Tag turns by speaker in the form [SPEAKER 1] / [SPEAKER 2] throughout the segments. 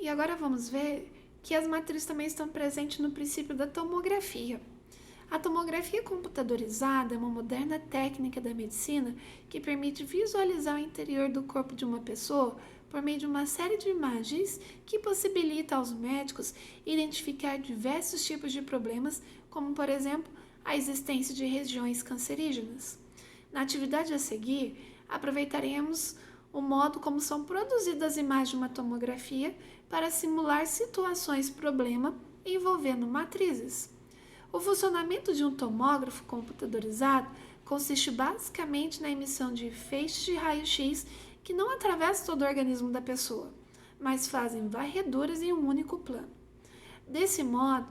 [SPEAKER 1] E agora vamos ver que as matrizes também estão presentes no princípio da tomografia. A tomografia computadorizada é uma moderna técnica da medicina que permite visualizar o interior do corpo de uma pessoa por meio de uma série de imagens que possibilita aos médicos identificar diversos tipos de problemas, como, por exemplo, a existência de regiões cancerígenas. Na atividade a seguir, aproveitaremos o modo como são produzidas as imagens de uma tomografia para simular situações problema envolvendo matrizes. O funcionamento de um tomógrafo computadorizado consiste basicamente na emissão de feixes de raio-x que não atravessam todo o organismo da pessoa, mas fazem varreduras em um único plano. Desse modo,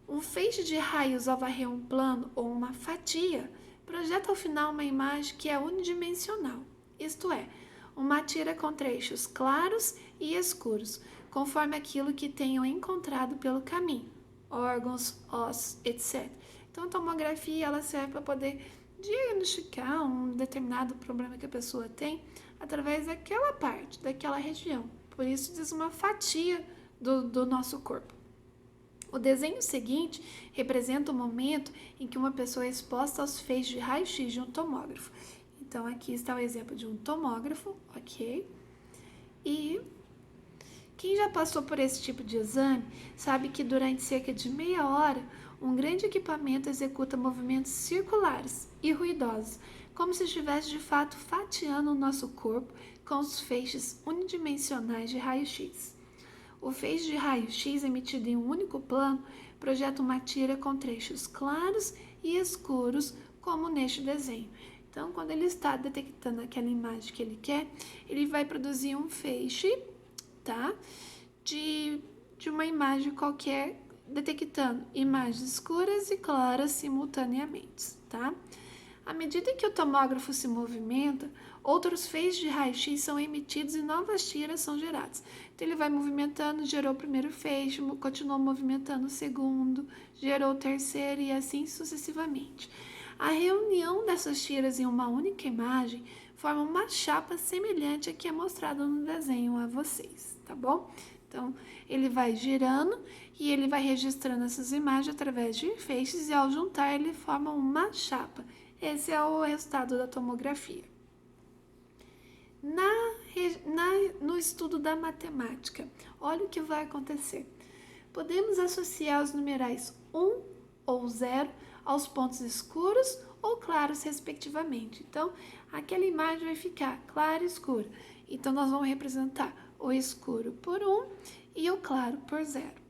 [SPEAKER 1] um feixe de raios ao varrer um plano ou uma fatia projeta ao final uma imagem que é unidimensional, isto é, uma tira com trechos claros e escuros, conforme aquilo que tenham encontrado pelo caminho, órgãos, ossos, etc. Então, a tomografia ela serve para poder diagnosticar um determinado problema que a pessoa tem através daquela parte, daquela região. Por isso, diz uma fatia do nosso corpo. O desenho seguinte representa o momento em que uma pessoa é exposta aos feixes de raio-x de um tomógrafo. Então, aqui está o exemplo de um tomógrafo, ok? E quem já passou por esse tipo de exame sabe que durante cerca de meia hora, um grande equipamento executa movimentos circulares e ruidosos, como se estivesse de fato fatiando o nosso corpo com os feixes unidimensionais de raio-x. O feixe de raio-x emitido em um único plano projeta uma tira com trechos claros e escuros, como neste desenho. Então, quando ele está detectando aquela imagem que ele quer, ele vai produzir um feixe, tá? De uma imagem qualquer, detectando imagens escuras e claras simultaneamente, tá? À medida que o tomógrafo se movimenta, outros feixes de raio-x são emitidos e novas tiras são geradas. Então, ele vai movimentando, gerou o primeiro feixe, continuou movimentando o segundo, gerou o terceiro e assim sucessivamente. A reunião dessas tiras em uma única imagem forma uma chapa semelhante à que é mostrada no desenho a vocês, tá bom? Então, ele vai girando e ele vai registrando essas imagens através de feixes e ao juntar ele forma uma chapa. Esse é o resultado da tomografia. No estudo da matemática, olha o que vai acontecer. Podemos associar os numerais 1 ou 0 aos pontos escuros ou claros, respectivamente. Então, aquela imagem vai ficar clara e escura. Então, nós vamos representar o escuro por 1 e o claro por 0.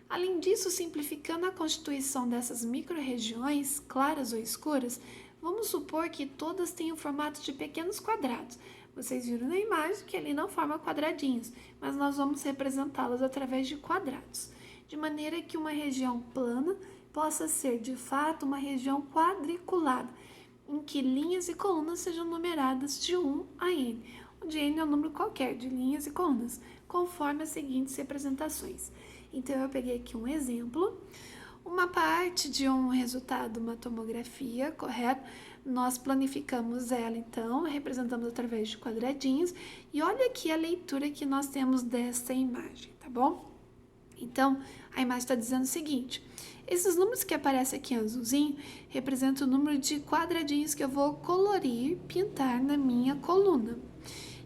[SPEAKER 1] Além disso, simplificando a constituição dessas micro-regiões, claras ou escuras, vamos supor que todas tenham formato de pequenos quadrados. Vocês viram na imagem que ali não forma quadradinhos, mas nós vamos representá-los através de quadrados, de maneira que uma região plana possa ser, de fato, uma região quadriculada, em que linhas e colunas sejam numeradas de 1 a n, onde n é um número qualquer de linhas e colunas, conforme as seguintes representações. Então, eu peguei aqui um exemplo, uma parte de um resultado, uma tomografia, correto? Nós planificamos ela, então, representamos através de quadradinhos, e olha aqui a leitura que nós temos dessa imagem, tá bom? Então, a imagem está dizendo o seguinte: esses números que aparecem aqui em azulzinho representam o número de quadradinhos que eu vou colorir, pintar na minha coluna.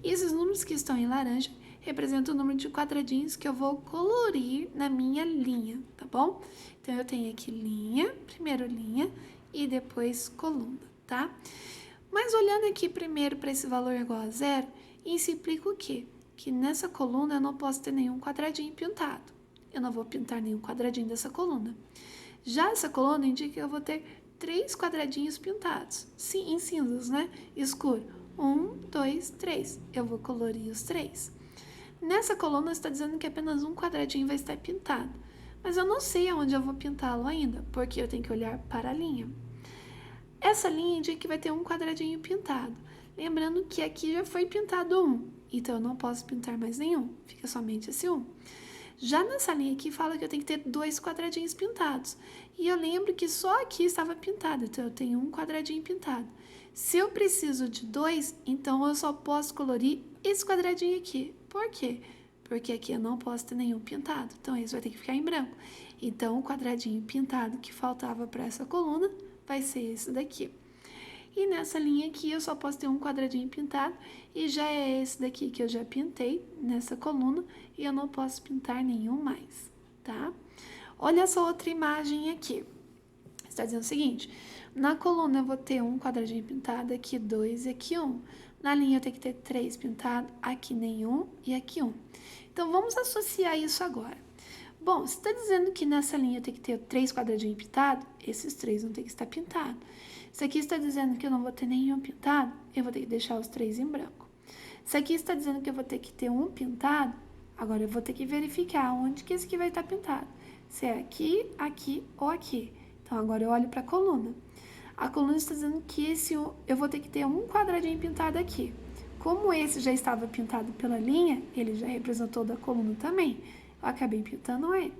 [SPEAKER 1] E esses números que estão em laranja representam o número de quadradinhos que eu vou colorir na minha linha, tá bom? Então, eu tenho aqui linha, primeiro linha e depois coluna, tá? Mas olhando aqui primeiro para esse valor igual a 0, isso implica o quê? Que nessa coluna eu não posso ter nenhum quadradinho pintado. Eu não vou pintar nenhum quadradinho dessa coluna. Já essa coluna indica que eu vou ter 3 quadradinhos pintados, sim, em cinzas, né? Escuro. 1, 2, 3. Eu vou colorir os 3. Nessa coluna está dizendo que apenas um quadradinho vai estar pintado, mas eu não sei aonde eu vou pintá-lo ainda, porque eu tenho que olhar para a linha. Essa linha indica que vai ter um quadradinho pintado, lembrando que aqui já foi pintado um, então eu não posso pintar mais nenhum, fica somente esse um. Já nessa linha aqui fala que eu tenho que ter 2 quadradinhos pintados, e eu lembro que só aqui estava pintado, então eu tenho um quadradinho pintado. Se eu preciso de 2, então eu só posso colorir esse quadradinho aqui. Por quê? porque aqui eu não posso ter nenhum pintado, então esse vai ter que ficar em branco. Então, o quadradinho pintado que faltava para essa coluna vai ser esse daqui. E nessa linha aqui eu só posso ter um quadradinho pintado e já é esse daqui que eu já pintei nessa coluna e eu não posso pintar nenhum mais, tá? Olha essa outra imagem aqui. Está dizendo o seguinte, na coluna eu vou ter um quadradinho pintado, aqui 2 e aqui 1. Na linha eu tenho que ter 3 pintados, aqui nenhum e aqui 1. Então, vamos associar isso agora. Bom, se está dizendo que nessa linha eu tenho que ter 3 quadradinhos pintados, esses 3 vão ter que estar pintados. Se aqui está dizendo que eu não vou ter nenhum pintado, eu vou ter que deixar os 3 em branco. Se aqui está dizendo que eu vou ter que ter um pintado, agora eu vou ter que verificar onde que esse aqui vai estar pintado. Se é aqui, aqui ou aqui. Então, agora eu olho para a coluna. A coluna está dizendo que eu vou ter que ter um quadradinho pintado aqui. Como esse já estava pintado pela linha, ele já representou da coluna também. Eu acabei pintando ele.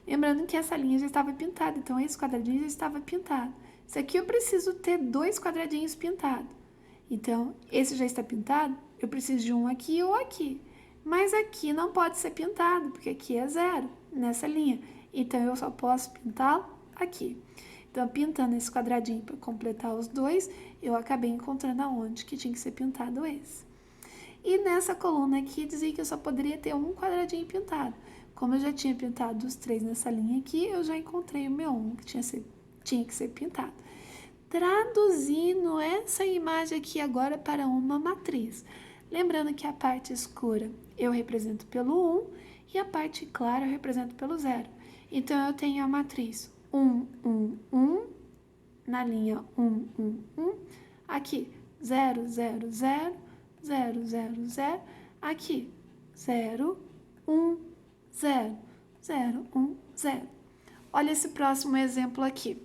[SPEAKER 1] Lembrando que essa linha já estava pintada, então esse quadradinho já estava pintado. Isso aqui eu preciso ter 2 quadradinhos pintados. Então, esse já está pintado, eu preciso de um aqui ou aqui. Mas aqui não pode ser pintado, porque aqui é 0, nessa linha. Então, eu só posso pintá-lo aqui. Então, pintando esse quadradinho para completar os 2, eu acabei encontrando aonde que tinha que ser pintado esse. E nessa coluna aqui, dizia que eu só poderia ter um quadradinho pintado. Como eu já tinha pintado os 3 nessa linha aqui, eu já encontrei o meu 1, que tinha que ser pintado. Traduzindo essa imagem aqui agora para uma matriz. Lembrando que a parte escura eu represento pelo 1 e a parte clara eu represento pelo 0. Então, eu tenho a matriz 1, 1, 1, na linha 1, 1, 1, aqui 0, 0, 0, 0, 0, 0, aqui 0, 1, 0, 0, 1, 0. Olha esse próximo exemplo aqui.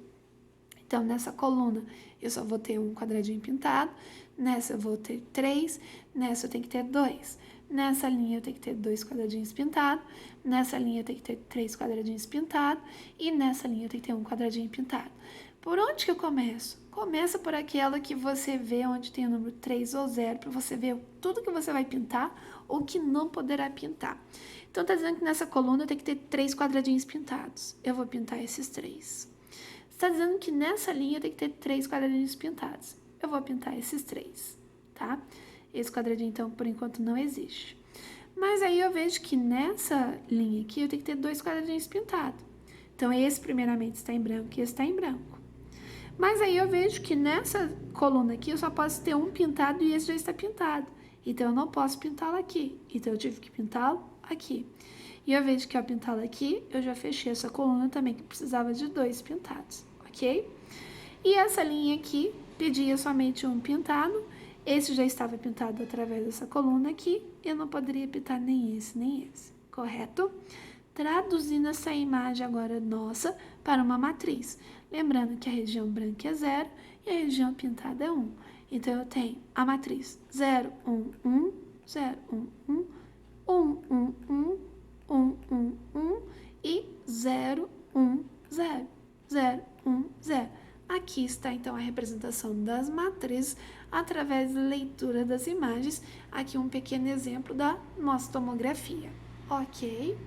[SPEAKER 1] Então, nessa coluna, eu só vou ter um quadradinho pintado, nessa eu vou ter 3, nessa eu tenho que ter 2. Nessa linha eu tenho que ter 2 quadradinhos pintados, nessa linha eu tenho que ter 3 quadradinhos pintados e nessa linha eu tenho que ter um quadradinho pintado. Por onde que eu começo? Começa por aquela que você vê onde tem o número 3 ou 0, para você ver tudo que você vai pintar ou que não poderá pintar. Então, tá dizendo que nessa coluna eu tenho que ter 3 quadradinhos pintados. Eu vou pintar esses 3. Está dizendo que nessa linha tem que ter 3 quadradinhos pintados. Eu vou pintar esses 3, tá? Esse quadradinho, então, por enquanto, não existe. Mas aí eu vejo que nessa linha aqui eu tenho que ter 2 quadradinhos pintados. Então, esse primeiramente está em branco e esse está em branco. Mas aí eu vejo que nessa coluna aqui eu só posso ter um pintado e esse já está pintado. Então, eu não posso pintá-lo aqui. Então, eu tive que pintá-lo aqui. E eu vejo que ao pintá-lo aqui, eu já fechei essa coluna também, que precisava de 2 pintados, ok? E essa linha aqui pedia somente um pintado. Esse já estava pintado através dessa coluna aqui. Eu não poderia pintar nem esse, correto? Traduzindo essa imagem agora nossa para uma matriz. Lembrando que a região branca é 0 e a região pintada é 1. Então, eu tenho a matriz 0, 1, 1, 0, 1, 1, 1, 1, 1, 1, 1, 1 e 0, 1, 0, 0, 1, 0. Aqui está, então, a representação das matrizes através da leitura das imagens. Aqui um pequeno exemplo da nossa tomografia, ok?